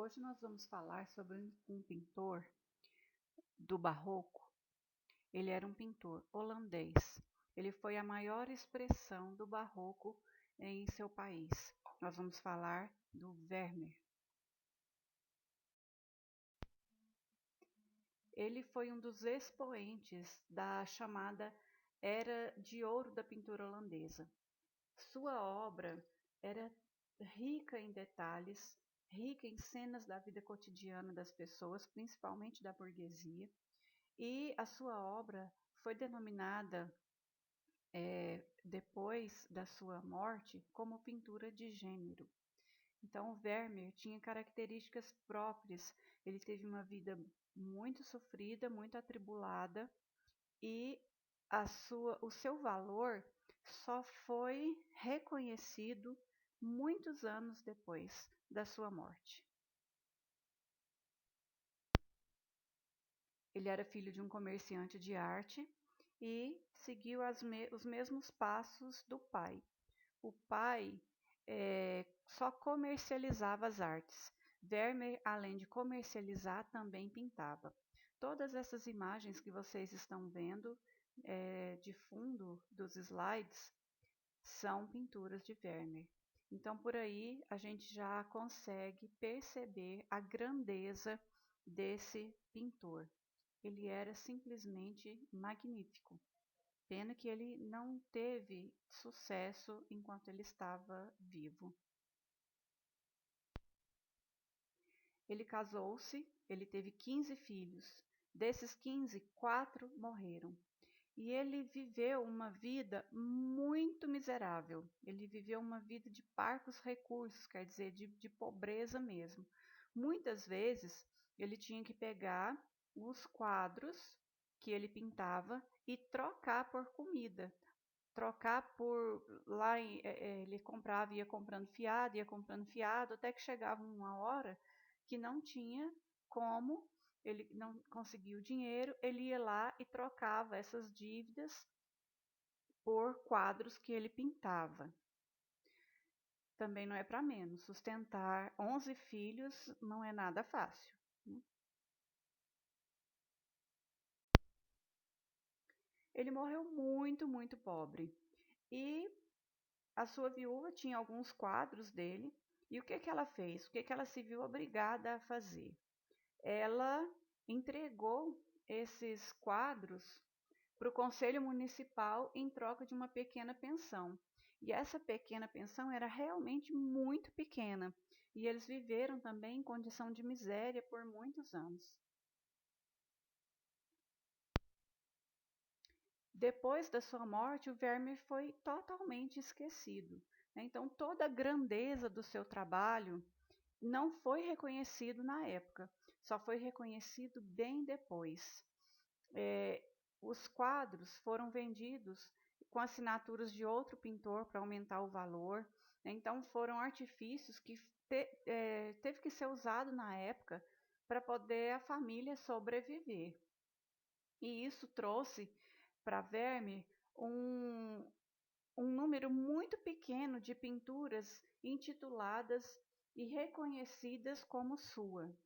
Hoje nós vamos falar sobre um pintor do Barroco. Ele era um pintor holandês. Ele foi a maior expressão do Barroco em seu país. Nós vamos falar do Vermeer. Ele foi um dos expoentes da chamada Era de Ouro da pintura holandesa. Sua obra era rica em detalhes, rica em cenas da vida cotidiana das pessoas, principalmente da burguesia, e a sua obra foi denominada, depois da sua morte, como pintura de gênero. Então, o Vermeer tinha características próprias, ele teve uma vida muito sofrida, muito atribulada, e o seu valor só foi reconhecido muitos anos depois da sua morte. Ele era filho de um comerciante de arte e seguiu os mesmos passos do pai. O pai só comercializava as artes. Vermeer, além de comercializar, também pintava. Todas essas imagens que vocês estão vendo de fundo dos slides são pinturas de Vermeer. Então, por aí, a gente já consegue perceber a grandeza desse pintor. Ele era simplesmente magnífico. Pena que ele não teve sucesso enquanto ele estava vivo. Ele casou-se, ele teve 15 filhos. Desses 15, 4 morreram. E ele viveu uma vida muito miserável. Ele viveu uma vida de parcos recursos, quer dizer, de pobreza mesmo. Muitas vezes ele tinha que pegar os quadros que ele pintava e trocar por comida. Trocar por lá, ele comprava, ia comprando fiado, até que chegava uma hora que não tinha como, ele não conseguia o dinheiro, ele ia lá e trocava essas dívidas por quadros que ele pintava. Também não é para menos, sustentar 11 filhos não é nada fácil. Ele morreu muito, muito pobre. E a sua viúva tinha alguns quadros dele. E o que que ela fez? O que que ela se viu obrigada a fazer? Ela entregou esses quadros para o Conselho Municipal em troca de uma pequena pensão. E essa pequena pensão era realmente muito pequena. E eles viveram também em condição de miséria por muitos anos. Depois da sua morte, o Vermeer foi totalmente esquecido. Então, toda a grandeza do seu trabalho não foi reconhecido na época, só foi reconhecido bem depois. Os quadros foram vendidos com assinaturas de outro pintor para aumentar o valor. Então, foram artifícios que teve que ser usado na época para poder a família sobreviver. E isso trouxe para Vermeer um número muito pequeno de pinturas intituladas e reconhecidas como sua.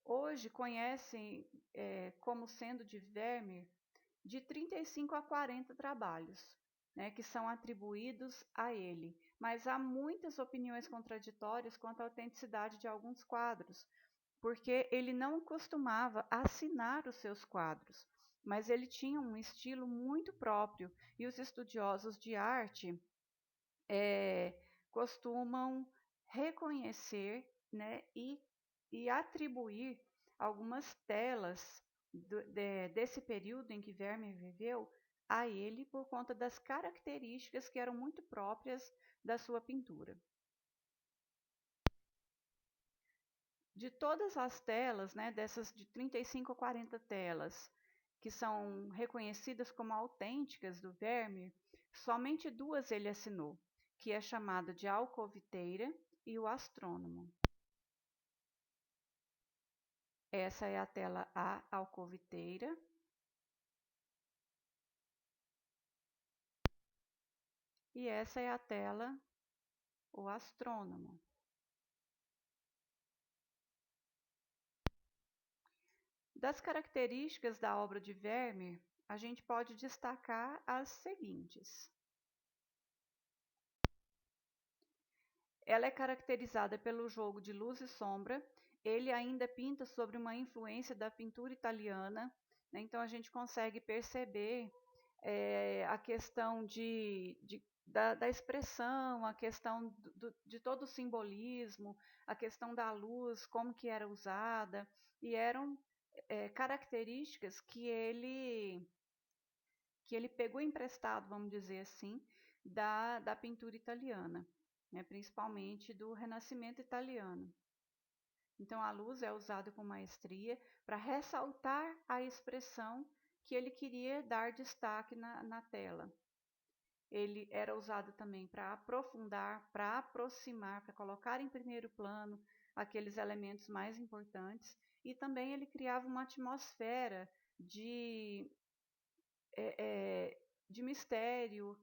Hoje conhecem como sendo de Vermeer de 35 a 40 trabalhos, né, que são atribuídos a ele. Mas há muitas opiniões contraditórias quanto à autenticidade de alguns quadros, porque ele não costumava assinar os seus quadros, mas ele tinha um estilo muito próprio, e os estudiosos de arte costumam reconhecer, né, e atribuir algumas telas desse período em que Vermeer viveu a ele por conta das características que eram muito próprias da sua pintura. De todas as telas, né, dessas de 35 a 40 telas, que são reconhecidas como autênticas do Vermeer, somente 2 ele assinou, que é chamada de Alcoviteira e o Astrônomo. Essa é a tela A Alcoviteira. E essa é a tela O Astrônomo. Das características da obra de Vermeer, a gente pode destacar as seguintes. Ela é caracterizada pelo jogo de luz e sombra. Ele ainda pinta sobre uma influência da pintura italiana, né? Então a gente consegue perceber a questão da expressão, a questão de todo o simbolismo, a questão da luz, como que era usada, e eram características que ele pegou emprestado, vamos dizer assim, da pintura italiana, né, principalmente do Renascimento italiano. Então, a luz é usada com maestria para ressaltar a expressão que ele queria dar destaque na tela. Ele era usado também para aprofundar, para aproximar, para colocar em primeiro plano aqueles elementos mais importantes, e também ele criava uma atmosfera de de mistério,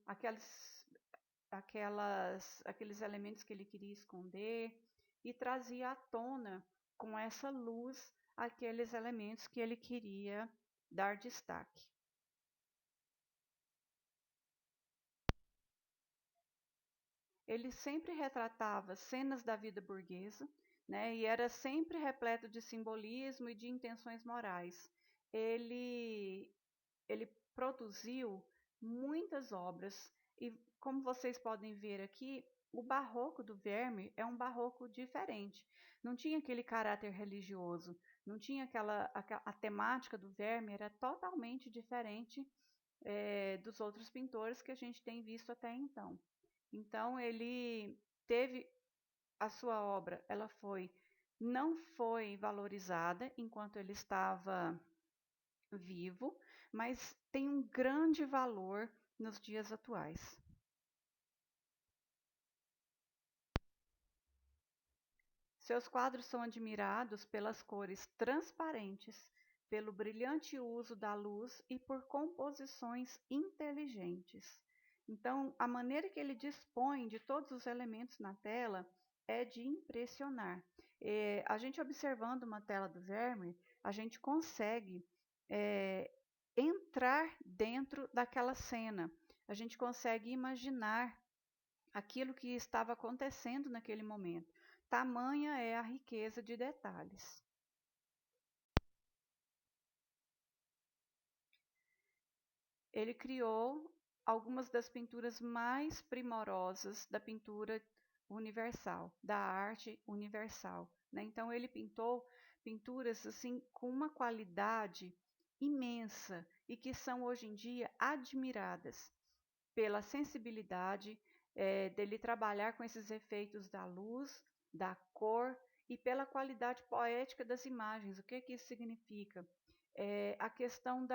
aqueles elementos que ele queria esconder, e trazia à tona com essa luz aqueles elementos que ele queria dar destaque. Ele sempre retratava cenas da vida burguesa, né, e era sempre repleto de simbolismo e de intenções morais. Ele ele produziu muitas obras e, como vocês podem ver aqui, o barroco do Vermeer é um barroco diferente. Não tinha aquele caráter religioso, não tinha a temática do Vermeer era totalmente diferente dos outros pintores que a gente tem visto até então. Então ele teve a sua obra, não foi valorizada enquanto ele estava vivo, mas tem um grande valor nos dias atuais. Seus quadros são admirados pelas cores transparentes, pelo brilhante uso da luz e por composições inteligentes. Então, a maneira que ele dispõe de todos os elementos na tela é de impressionar. A gente observando uma tela do Vermeer, a gente consegue entrar dentro daquela cena. A gente consegue imaginar aquilo que estava acontecendo naquele momento. Tamanha é a riqueza de detalhes. Ele criou algumas das pinturas mais primorosas da pintura universal, da arte universal, né? Então ele pintou pinturas assim com uma qualidade imensa e que são hoje em dia admiradas pela sensibilidade dele trabalhar com esses efeitos da luz, da cor e pela qualidade poética das imagens. O que que isso significa? A questão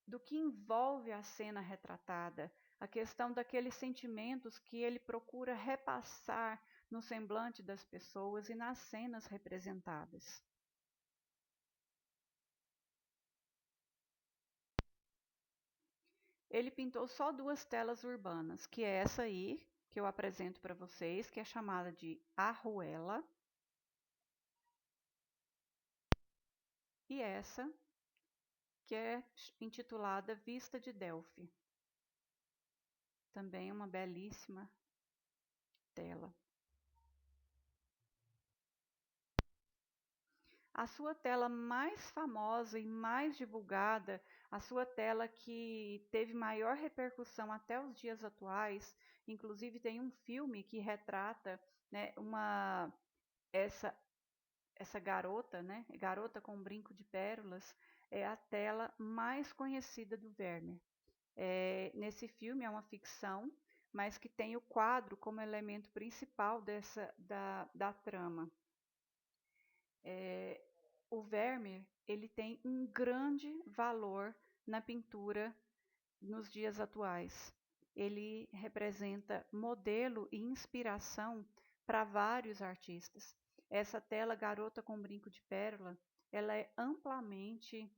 do que envolve a cena retratada, a questão daqueles sentimentos que ele procura repassar no semblante das pessoas e nas cenas representadas. Ele pintou só duas telas urbanas, que é essa aí, que eu apresento para vocês, que é chamada de Arruela, e essa, que é intitulada Vista de Delphi. Também uma belíssima tela. A sua tela mais famosa e mais divulgada, a sua tela que teve maior repercussão até os dias atuais, inclusive tem um filme que retrata, né, essa, essa garota, né, garota com um brinco de pérolas, é a tela mais conhecida do Vermeer. Nesse filme é uma ficção, mas que tem o quadro como elemento principal da trama. O Vermeer ele tem um grande valor na pintura nos dias atuais. Ele representa modelo e inspiração para vários artistas. Essa tela Garota com Brinco de Pérola, ela é amplamente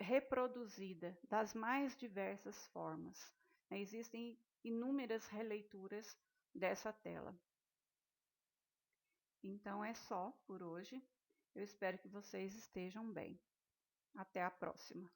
reproduzida das mais diversas formas. Existem inúmeras releituras dessa tela. Então é só por hoje. Eu espero que vocês estejam bem. Até a próxima.